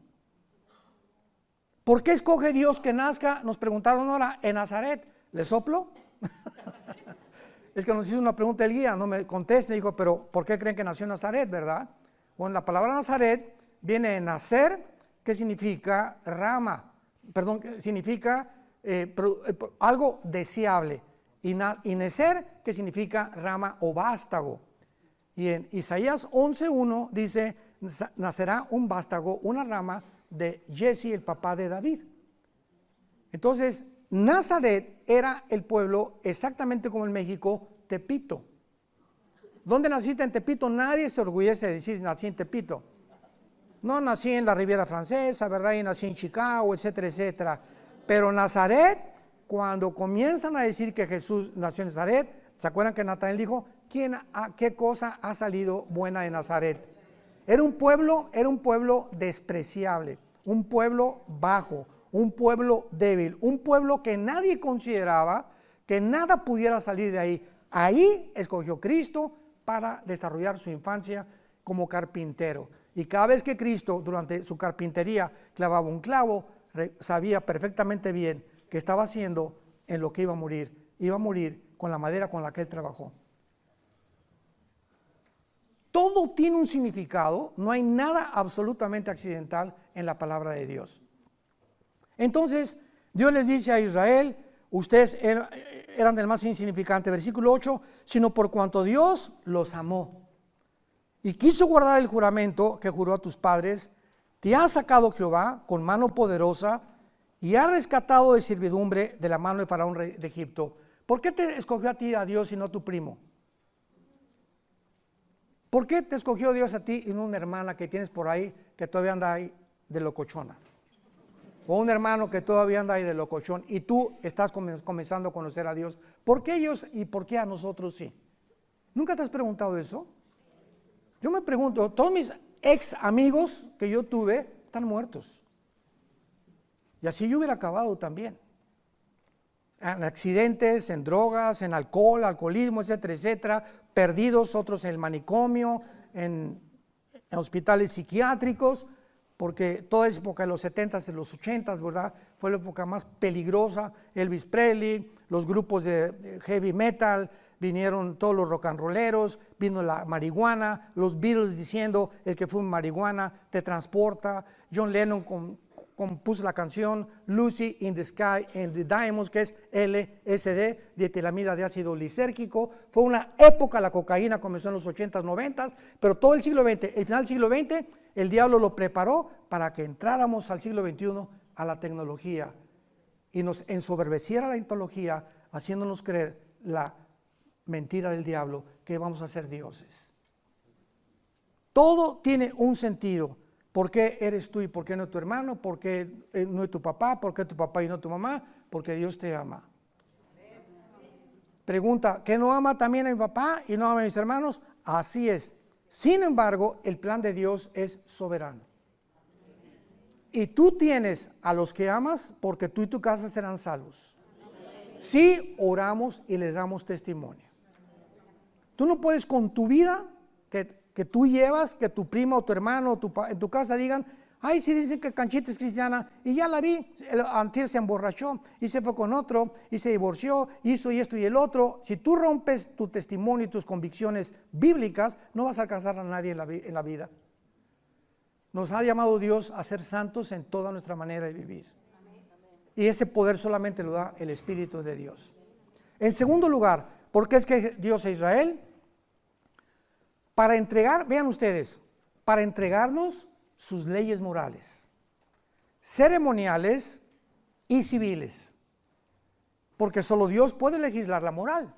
¿Por qué escoge Dios que nazca? Nos preguntaron ahora, en Nazaret. ¿Le soplo? Es que nos hizo una pregunta el guía, no me conteste, dijo, pero ¿por qué creen que nació en Nazaret, verdad? Bueno, la palabra Nazaret viene de nacer, que significa rama, significa algo deseable, y necer, que significa rama o vástago. Y en Isaías 11:1 dice, nacerá un vástago, una rama de Jesse, el papá de David. Entonces, Nazaret era el pueblo exactamente como en México, Tepito. ¿Dónde naciste en Tepito? Nadie se orgullece de decir nací en Tepito. No nací en la Riviera Francesa, ¿verdad? Y nací en Chicago, etcétera, etcétera. Pero Nazaret, cuando comienzan a decir que Jesús nació en Nazaret, ¿se acuerdan que Natanael dijo, qué cosa ha salido buena de Nazaret? Era un pueblo despreciable, un pueblo bajo, un pueblo débil, un pueblo que nadie consideraba que nada pudiera salir de ahí. Ahí escogió Cristo para desarrollar su infancia como carpintero. Y cada vez que Cristo, durante su carpintería, clavaba un clavo, sabía perfectamente bien que estaba haciendo en lo que iba a morir. Iba a morir con la madera con la que él trabajó. Todo tiene un significado, no hay nada absolutamente accidental en la palabra de Dios. Entonces, Dios les dice a Israel, ustedes eran del más insignificante, versículo 8, sino por cuanto Dios los amó y quiso guardar el juramento que juró a tus padres, te ha sacado Jehová con mano poderosa y ha rescatado de servidumbre de la mano de Faraón, rey de Egipto. ¿Por qué te escogió a ti a Dios y no a tu primo? ¿Por qué te escogió Dios a ti y no una hermana que tienes por ahí que todavía anda ahí de locochona? O un hermano que todavía anda ahí de locochón y tú estás comenzando a conocer a Dios. ¿Por qué ellos y por qué a nosotros sí? ¿Nunca te has preguntado eso? Yo me pregunto, todos mis ex amigos que yo tuve están muertos. Y así yo hubiera acabado también. En accidentes, en drogas, en alcohol, alcoholismo, etcétera, etcétera. Perdidos, otros en el manicomio, en hospitales psiquiátricos. porque toda esa época de los 70s, de los 80s, ¿verdad? Fue la época más peligrosa. Elvis Presley, los grupos de heavy metal, vinieron todos los rock and rolleros, vino la marihuana, los Beatles diciendo el que fuma marihuana te transporta. John Lennon compuso la canción Lucy in the Sky and the Diamonds, que es LSD, dietilamida de ácido lisérgico. Fue una época, la cocaína comenzó en los 80s, 90s, pero todo el siglo XX, el final del siglo XX, el diablo lo preparó para que entráramos al siglo XXI, a la tecnología, y nos ensoberbeciera la tecnología, haciéndonos creer la mentira del diablo, que vamos a ser dioses. Todo tiene un sentido. ¿Por qué eres tú y por qué no tu hermano? ¿Por qué no es tu papá? ¿Por qué tu papá y no tu mamá? Porque Dios te ama. Pregunta, ¿qué no ama también a mi papá y no ama a mis hermanos? Así es. Sin embargo, el plan de Dios es soberano. Y tú tienes a los que amas porque tú y tu casa serán salvos. Si oramos y les damos testimonio. Tú no puedes con tu vida que tú llevas, que tu prima o tu hermano o en tu casa digan, ay, sí dicen que Canchita es cristiana, y ya la vi, antier se emborrachó, y se fue con otro, y se divorció, hizo y esto y el otro. Si tú rompes tu testimonio y tus convicciones bíblicas, no vas a alcanzar a nadie en la vida. Nos ha llamado Dios a ser santos en toda nuestra manera de vivir. Y ese poder solamente lo da el Espíritu de Dios. En segundo lugar, ¿por qué es que Dios es Israel? Para entregar, vean ustedes, para entregarnos sus leyes morales, ceremoniales y civiles, porque solo Dios puede legislar la moral.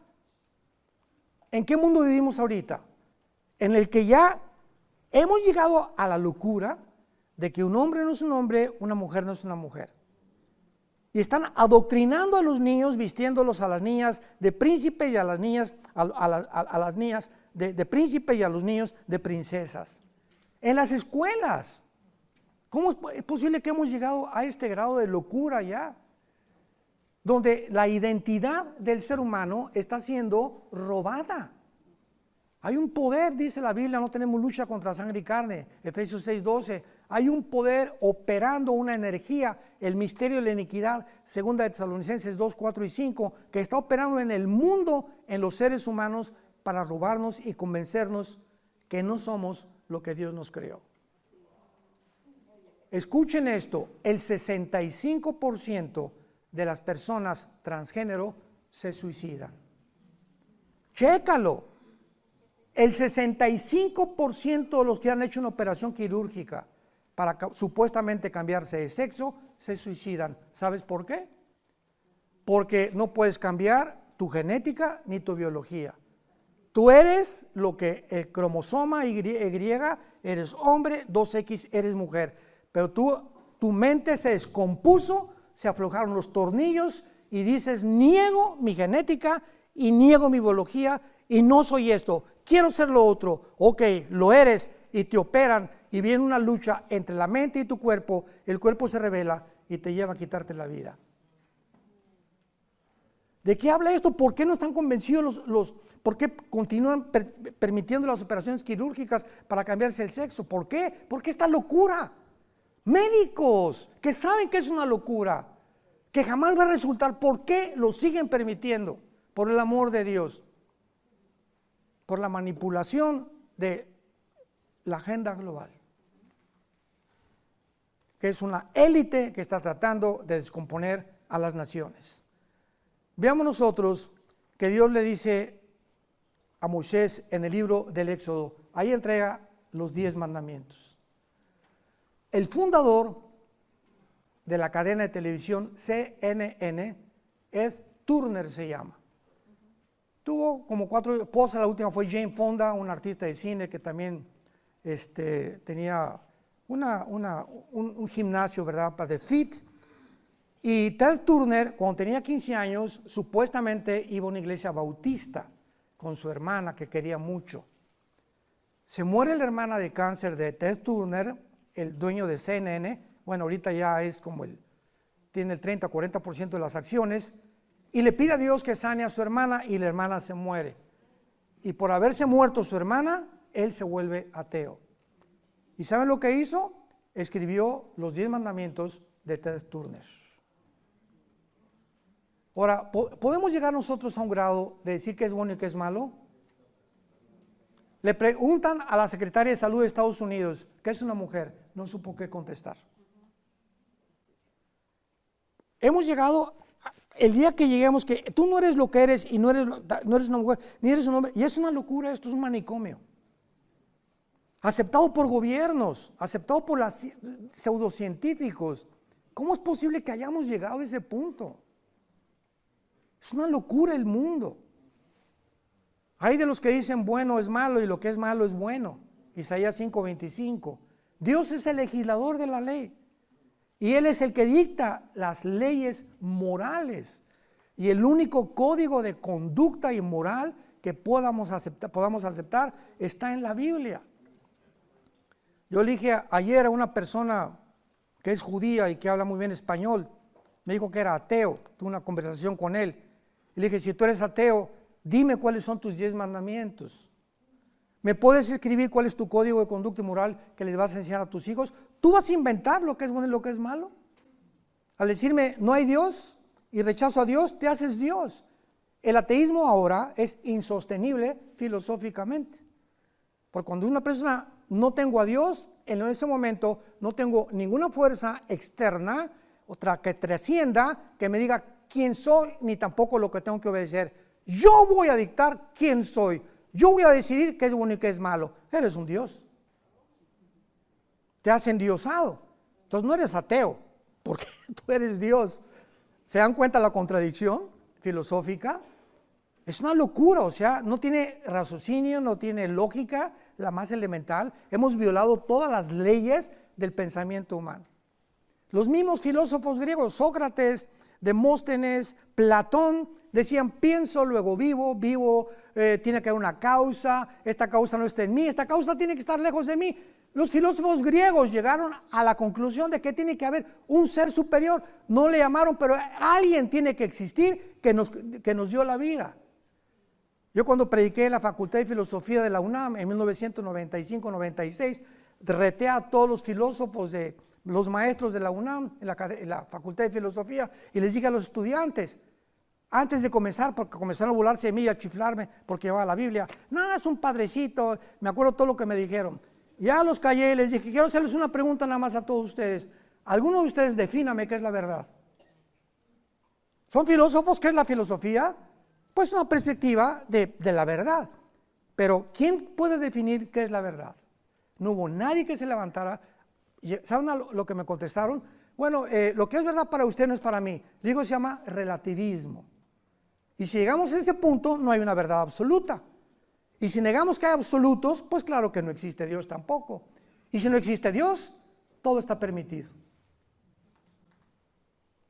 ¿En qué mundo vivimos ahorita? En el que ya hemos llegado a la locura de que un hombre no es un hombre, una mujer no es una mujer. Y están adoctrinando a los niños, vistiéndolos a las niñas de príncipe y a las niñas, a las niñas de príncipe y a los niños de princesas. En las escuelas. ¿Cómo es posible que hemos llegado a este grado de locura ya? Donde la identidad del ser humano está siendo robada. Hay un poder, dice la Biblia, no tenemos lucha contra sangre y carne, Efesios 6:12. Hay un poder operando una energía, el misterio de la iniquidad, segunda de Tesalonicenses 2, 4 y 5, que está operando en el mundo, en los seres humanos, para robarnos y convencernos que no somos lo que Dios nos creó. Escuchen esto, el 65% de las personas transgénero se suicidan. Chécalo. El 65% de los que han hecho una operación quirúrgica para supuestamente cambiarse de sexo, se suicidan. ¿Sabes por qué? Porque no puedes cambiar tu genética ni tu biología. Tú eres lo que el cromosoma Y, eres hombre, 2X, eres mujer. Pero tu mente se descompuso, se aflojaron los tornillos y dices, niego mi genética y niego mi biología y no soy esto. Quiero ser lo otro. Ok, lo eres y te operan y viene una lucha entre la mente y tu cuerpo. El cuerpo se revela y te lleva a quitarte la vida. ¿De qué habla esto? ¿Por qué no están convencidos por qué continúan permitiendo las operaciones quirúrgicas para cambiarse el sexo? ¿Por qué? ¿Por qué esta locura? Médicos que saben que es una locura, que jamás va a resultar. ¿Por qué lo siguen permitiendo? Por el amor de Dios. Por la manipulación de la agenda global, que es una élite que está tratando de descomponer a las naciones. Veamos nosotros que Dios le dice a Moisés en el libro del Éxodo, ahí entrega los 10 mandamientos. El fundador de la cadena de televisión CNN, Ed Turner se llama. Tuvo como 4 esposas, la última fue Jane Fonda, una artista de cine que también tenía un gimnasio, ¿verdad?, para The Fit. Y Ted Turner, cuando tenía 15 años, supuestamente iba a una iglesia bautista con su hermana que quería mucho. Se muere la hermana de cáncer de Ted Turner, el dueño de CNN, bueno, ahorita ya es como tiene el 30-40% de las acciones, y le pide a Dios que sane a su hermana y la hermana se muere. Y por haberse muerto su hermana, él se vuelve ateo. ¿Y saben lo que hizo? escribió los 10 mandamientos de Ted Turner. Ahora, ¿podemos llegar nosotros a un grado de decir qué es bueno y qué es malo? Le preguntan a la secretaria de salud de Estados Unidos, que es una mujer, no supo qué contestar. Hemos llegado, el día que lleguemos, que tú no eres lo que eres y no eres una mujer, ni eres un hombre, y es una locura, esto es un manicomio. Aceptado por gobiernos, aceptado por los pseudocientíficos. ¿Cómo es posible que hayamos llegado a ese punto? Es una locura el mundo. Hay de los que dicen bueno es malo y lo que es malo es bueno. Isaías 5:25. Dios es el legislador de la ley y Él es el que dicta las leyes morales y el único código de conducta y moral que podamos aceptar está en la Biblia. Yo le dije ayer a una persona que es judía y que habla muy bien español, me dijo que era ateo, tuve una conversación con él y le dije, si tú eres ateo, dime cuáles son tus 10 mandamientos. ¿Me puedes escribir cuál es tu código de conducta y moral que les vas a enseñar a tus hijos? ¿Tú vas a inventar lo que es bueno y lo que es malo? Al decirme no hay Dios y rechazo a Dios, te haces Dios. El ateísmo ahora es insostenible filosóficamente. Porque cuando una persona no tengo a Dios, en ese momento no tengo ninguna fuerza externa, otra que trascienda, que me diga quién soy, ni tampoco lo que tengo que obedecer. Yo voy a dictar quién soy. Yo voy a decidir qué es bueno y qué es malo. Eres un Dios. Te has endiosado. Entonces no eres ateo, porque tú eres Dios. ¿Se dan cuenta la contradicción filosófica? Es una locura, o sea, no tiene raciocinio, no tiene lógica, la más elemental. Hemos violado todas las leyes del pensamiento humano. Los mismos filósofos griegos, Sócrates, Demóstenes, Platón, decían pienso, luego vivo, tiene que haber una causa, esta causa no está en mí, esta causa tiene que estar lejos de mí. Los filósofos griegos llegaron a la conclusión de que tiene que haber un ser superior, no le llamaron, pero alguien tiene que existir que nos dio la vida. Yo cuando prediqué en la Facultad de Filosofía de la UNAM en 1995-96, reté a todos los filósofos, los maestros de la UNAM, en la Facultad de Filosofía, y les dije a los estudiantes, antes de comenzar, porque comenzaron a burlarse de mí y a chiflarme porque llevaba la Biblia, no, es un padrecito, me acuerdo todo lo que me dijeron. Ya los callé y les dije, quiero hacerles una pregunta nada más a todos ustedes. ¿Alguno de ustedes defíname qué es la verdad? ¿Son filósofos? ¿Qué es la filosofía? Pues una perspectiva de la verdad. Pero ¿quién puede definir qué es la verdad? No hubo nadie que se levantara. ¿Saben lo que me contestaron? Bueno, lo que es verdad para usted no es para mí. Digo, se llama relativismo. Y si llegamos a ese punto, no hay una verdad absoluta. Y si negamos que hay absolutos, pues claro que no existe Dios tampoco. Y si no existe Dios, todo está permitido.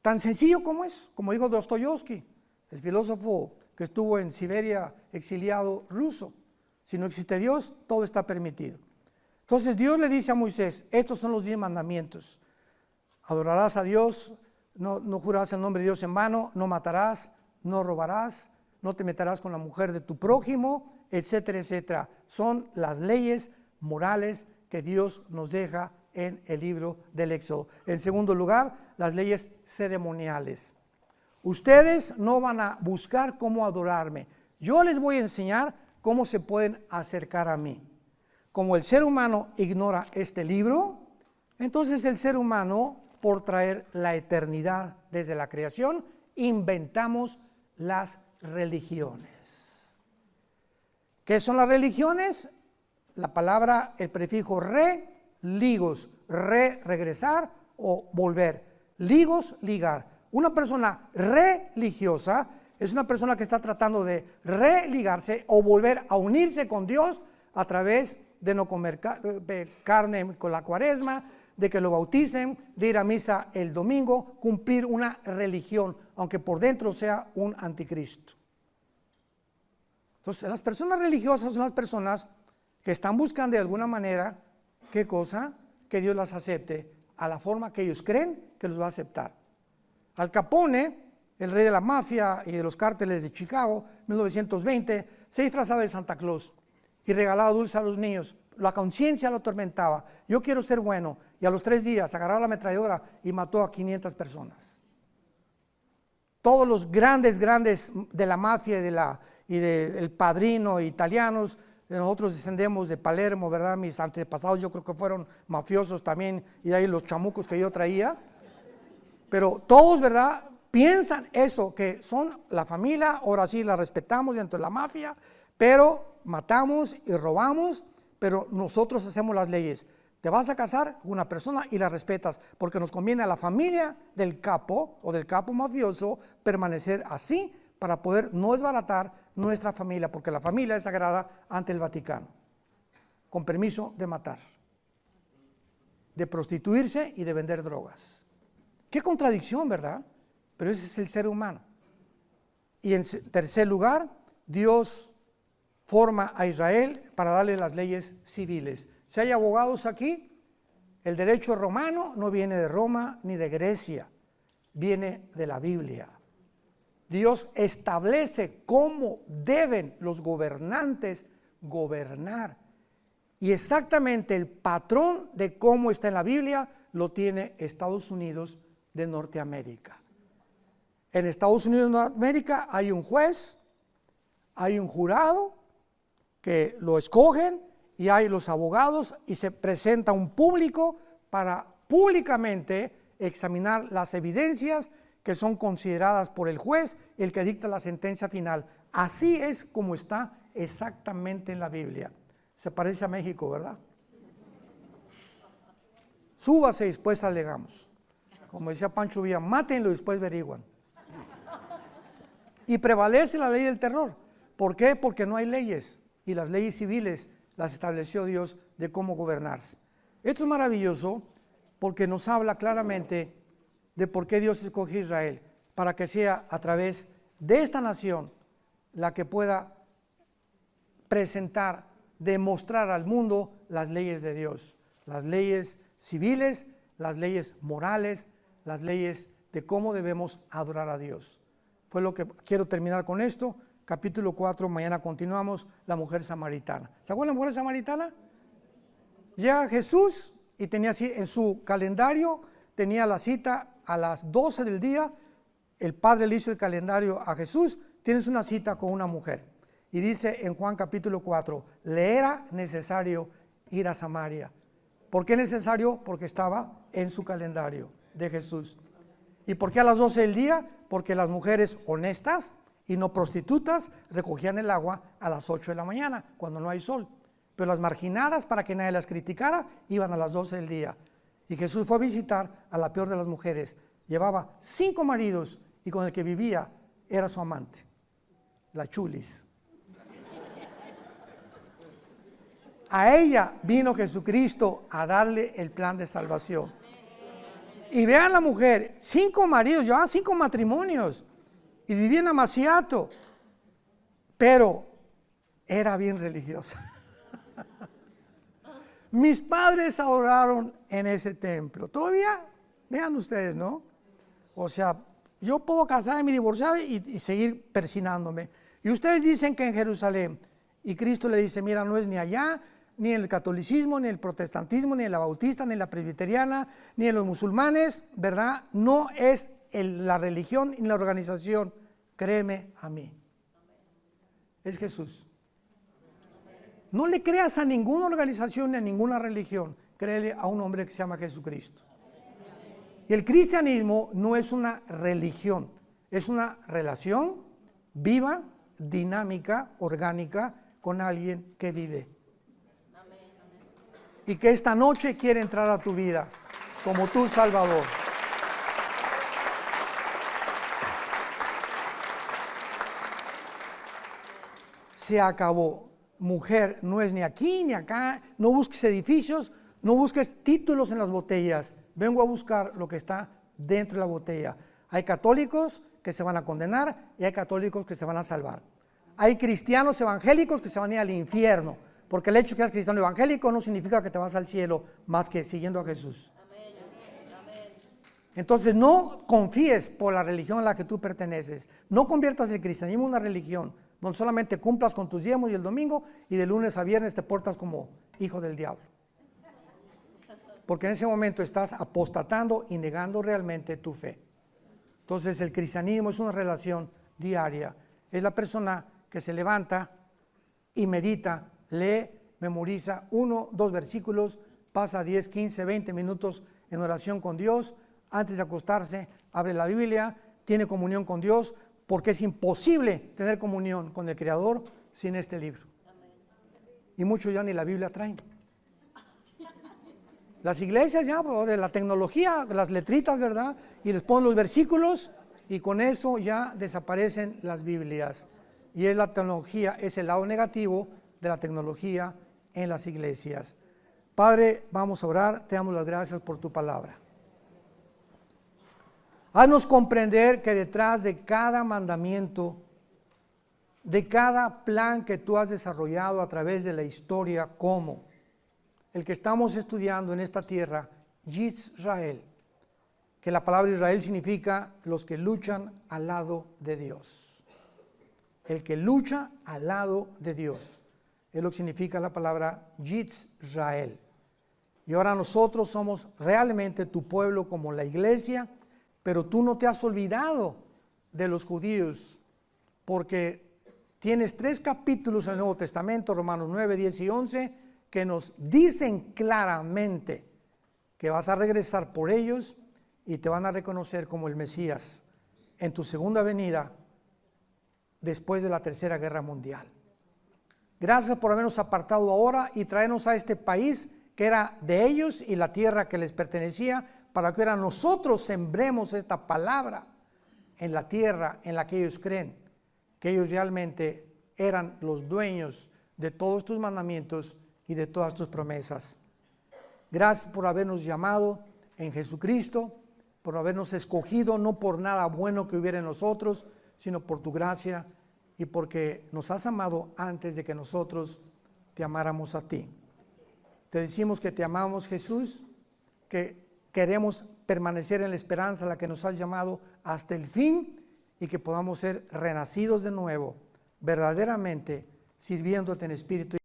Tan sencillo como es, como dijo Dostoyevsky, el filósofo que estuvo en Siberia exiliado ruso. Si no existe Dios, todo está permitido. Entonces Dios le dice a Moisés, estos son los 10 mandamientos. Adorarás a Dios, no jurarás el nombre de Dios en vano, no matarás, no robarás, no te meterás con la mujer de tu prójimo, etcétera, etcétera. Son las leyes morales que Dios nos deja en el libro del Éxodo. En segundo lugar, las leyes ceremoniales. Ustedes no van a buscar cómo adorarme. Yo les voy a enseñar cómo se pueden acercar a mí. Como el ser humano ignora este libro, entonces el ser humano, por traer la eternidad desde la creación, inventamos las religiones. ¿Qué son las religiones? La palabra, el prefijo ligos, regresar o volver. Ligos, ligar. Una persona religiosa es una persona que está tratando de religarse o volver a unirse con Dios a través de no comer carne con la cuaresma, de que lo bauticen, de ir a misa el domingo, cumplir una religión, aunque por dentro sea un anticristo. Entonces, las personas religiosas son las personas que están buscando de alguna manera, ¿qué cosa? Que Dios las acepte a la forma que ellos creen que los va a aceptar. Al Capone, el rey de la mafia y de los cárteles de Chicago, 1920, se disfrazaba de Santa Claus y regalaba dulces a los niños, la conciencia lo atormentaba. Yo quiero ser bueno. Y a los 3 días agarró la ametralladora y mató a 500 personas. Todos los grandes de la mafia y del Padrino italianos, nosotros descendemos de Palermo, ¿verdad? Mis antepasados yo creo que fueron mafiosos también, y de ahí los chamucos que yo traía. Pero todos, ¿verdad?, piensan eso, que son la familia, ahora sí la respetamos dentro de la mafia, pero matamos y robamos, pero nosotros hacemos las leyes. Te vas a casar con una persona y la respetas, porque nos conviene a la familia del capo o del capo mafioso permanecer así para poder no desbaratar nuestra familia, porque la familia es sagrada ante el Vaticano, con permiso de matar, de prostituirse y de vender drogas. Qué contradicción, ¿verdad? Pero ese es el ser humano. Y en tercer lugar, Dios forma a Israel para darle las leyes civiles. Si hay abogados aquí, el derecho romano no viene de Roma ni de Grecia, viene de la Biblia. Dios establece cómo deben los gobernantes gobernar. Y exactamente el patrón de cómo está en la Biblia lo tiene Estados Unidos de Norteamérica. En Estados Unidos de Norteamérica hay un juez, hay un jurado que lo escogen y hay los abogados y se presenta un público para públicamente examinar las evidencias que son consideradas por el juez, el que dicta la sentencia final. Así es como está exactamente en la Biblia. Se parece a México, ¿verdad? Súbase y después alegamos. Como decía Pancho Villa, mátenlo y después averiguan. Y prevalece la ley del terror. ¿Por qué? Porque no hay leyes, y las leyes civiles las estableció Dios de cómo gobernarse. Esto es maravilloso porque nos habla claramente de por qué Dios escogió a Israel, para que sea a través de esta nación la que pueda presentar, demostrar al mundo las leyes de Dios, las leyes civiles, las leyes morales, las leyes de cómo debemos adorar a Dios. Fue lo que quiero terminar con esto. Capítulo 4, mañana continuamos, la mujer samaritana. ¿Se acuerdan de la mujer samaritana? Llega Jesús y tenía así en su calendario, tenía la cita a las 12 del día. El Padre le hizo el calendario a Jesús, tienes una cita con una mujer. Y dice en Juan capítulo 4, le era necesario ir a Samaria. ¿Por qué necesario? Porque estaba en su calendario de Jesús. ¿Y por qué a las 12 del día? Porque las mujeres honestas y no prostitutas recogían el agua a las 8 de la mañana, cuando no hay sol. Pero las marginadas, para que nadie las criticara, iban a las 12 del día. Y Jesús fue a visitar a la peor de las mujeres. Llevaba 5 maridos y con el que vivía era su amante, la chulis. A ella vino Jesucristo a darle el plan de salvación. Y vean la mujer, 5 maridos, llevaban 5 matrimonios y vivía en Amaciato, pero era bien religiosa. Mis padres adoraron en ese templo. Todavía, vean ustedes, ¿no? O sea, yo puedo casarme y divorciarme y seguir persinándome. Y ustedes dicen que en Jerusalén, y Cristo le dice, mira, no es ni allá, ni en el catolicismo, ni en el protestantismo, ni en la bautista, ni en la presbiteriana, ni en los musulmanes, ¿verdad? No es la religión y la organización, créeme a mí. Es Jesús. No le creas a ninguna organización ni a ninguna religión, créele a un hombre que se llama Jesucristo. Y el cristianismo no es una religión, es una relación viva, dinámica, orgánica con alguien que vive. Y que esta noche quiere entrar a tu vida como tu Salvador. Se acabó. Mujer, no es ni aquí ni acá, no busques edificios, no busques títulos en las botellas. Vengo a buscar lo que está dentro de la botella. Hay católicos que se van a condenar y hay católicos que se van a salvar. Hay cristianos evangélicos que se van a ir al infierno, porque el hecho de que seas cristiano evangélico no significa que te vas al cielo más que siguiendo a Jesús. Entonces no confíes por la religión a la que tú perteneces. No conviertas el cristianismo en una religión donde solamente cumplas con tus diezmos y el domingo y de lunes a viernes te portas como hijo del diablo. Porque en ese momento estás apostatando y negando realmente tu fe. Entonces el cristianismo es una relación diaria. Es la persona que se levanta y medita, lee, memoriza 1, 2 versículos, pasa 10, 15, 20 minutos en oración con Dios, antes de acostarse abre la Biblia, tiene comunión con Dios, porque es imposible tener comunión con el Creador sin este libro. Y muchos ya ni la Biblia traen. Las iglesias ya, de la tecnología, las letritas, ¿verdad? Y les ponen los versículos y con eso ya desaparecen las Biblias. Y es la tecnología, es el lado negativo de la tecnología en las iglesias. Padre, vamos a orar, te damos las gracias por tu palabra. Haznos comprender que detrás de cada mandamiento, de cada plan que tú has desarrollado a través de la historia, como el que estamos estudiando en esta tierra, Israel, que la palabra Israel significa los que luchan al lado de Dios. El que lucha al lado de Dios, es lo que significa la palabra Israel. Y ahora nosotros somos realmente tu pueblo como la iglesia, pero tú no te has olvidado de los judíos, porque tienes 3 capítulos en el Nuevo Testamento, Romanos 9, 10 y 11, que nos dicen claramente que vas a regresar por ellos y te van a reconocer como el Mesías en tu segunda venida después de la Tercera Guerra Mundial. Gracias por habernos apartado ahora y traernos a este país que era de ellos y la tierra que les pertenecía, para que ahora nosotros sembremos esta palabra en la tierra en la que ellos creen, que ellos realmente eran los dueños de todos tus mandamientos y de todas tus promesas. Gracias por habernos llamado en Jesucristo, por habernos escogido, no por nada bueno que hubiera en nosotros, sino por tu gracia y porque nos has amado antes de que nosotros te amáramos a ti. Te decimos que te amamos, Jesús, que queremos permanecer en la esperanza a la que nos has llamado hasta el fin y que podamos ser renacidos de nuevo, verdaderamente sirviéndote en espíritu